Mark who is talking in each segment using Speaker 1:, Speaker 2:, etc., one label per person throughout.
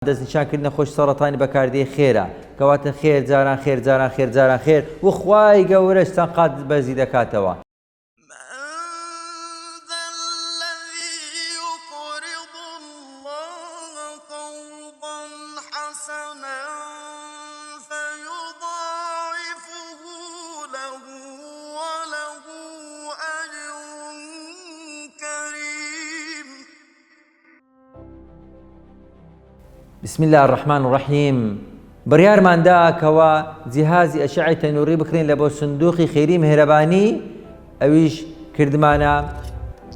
Speaker 1: دەستنیشانکردنە خۆش سەرەتانی بەکاردەی خێرە کەواتە خێر جاران خێر جاران خێر جاران خێر و خوای گەورەشتان قات بەرزی دەکاتەوە. بسم الله الرحمن الرحيم. بريار دا كوا جهازي أشعة نوري بكرين لبو صندوقي خيري مهرباني أويش كردمانا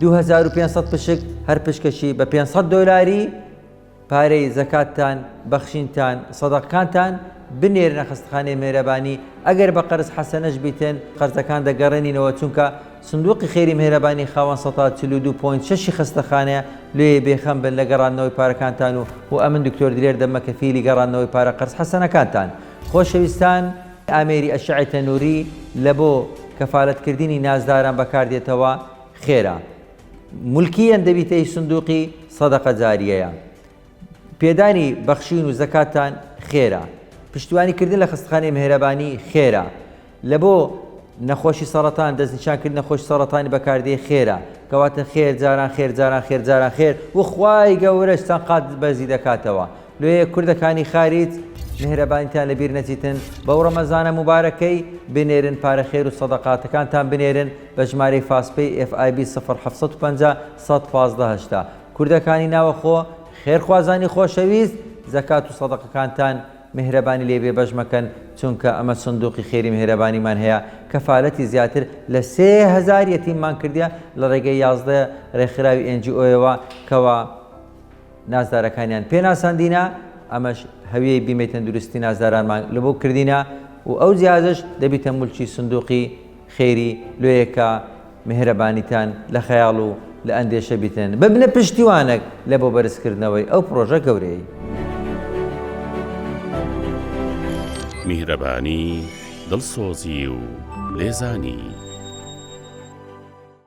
Speaker 1: 2500 پشک هر پشکشی بە 500 دۆلاری پارەی زەکاتتان بەخشینتان سەدەقەکانتان بنێرنە خستخانەی مهرەبانی. ئەگەر بە قەرز حەسەنەش بیتن قەرزەکان دەگەڕێنینەوە چونکە صندوقی خێری مهرەبانی خاوەن 142.6 خستەخانەیە لێ بێخەم بن لە گەڕاندنەوەی پارەکانتان و ئەمن دکتۆر دلێر دەمە کەفیلی گەڕاندنەوەی پارە قەرز حەسەنەکانتان. خۆشەویستان، ئامێری ئەشعەتە نووری لە بۆ کەفالەتکردنی نازداران بەکاردێتەوە خێرە. مولکیەن دەبیتەی صندوقی سەدەقە جاریەیە. پێدانی بەخشین و زەکاتان خێرە. پشتیوانیکردن لە خستخانەی مهرەبانی خێرە. لە بۆ نەخۆشی سەرەتان دەستنیشانکردنە خۆش سەرەتانی بەکاردەی خێرە کەواتە خێر جاران خێر جاران خێر جاران خێر و خوای گەورەشتان قات بەرزی دەکاتەوە. لێ کوردەکانی خاریت مهرەبانیتان لەبیر نەچیتن بەو ڕەمەزانە مبارەکەی بنێرن پارە خێر و سەدەقاتەکانتان بنێرن بە ژمارەی فاسپەی FIB 0750 115 کوردەکانی ناوەخۆ خێرخوازانی خۆشەویست زەکات و سەدەقەکانتان مهرەبانی لێبێ بەش مەکەن چونکە ئەمە صندوقی خێری مهرەبانیمان هەیە کەفالەتی زیاتر لە 3000 یەتیممان کردیە لە ڕێگەی 11 ڕێکخراوی NGOەوە کەوا نازدارەکانیان پێناساندینە. ئەمەش هەویەی بیمەی تەندروستی نازدارانمان لە بۆ کردینە و ئەو جیازش دەبیتە مولکی صندوقی خێری لێیەکە مهرەبانیتان لە خەیاڵ و لە ئەندێشە بیتن ببنە پشتیوانێک لە بۆ بەرزکردنەوەی ئەو پرۆژە گەورەی.
Speaker 2: میهرەبانی دڵسۆزی و لێزانی.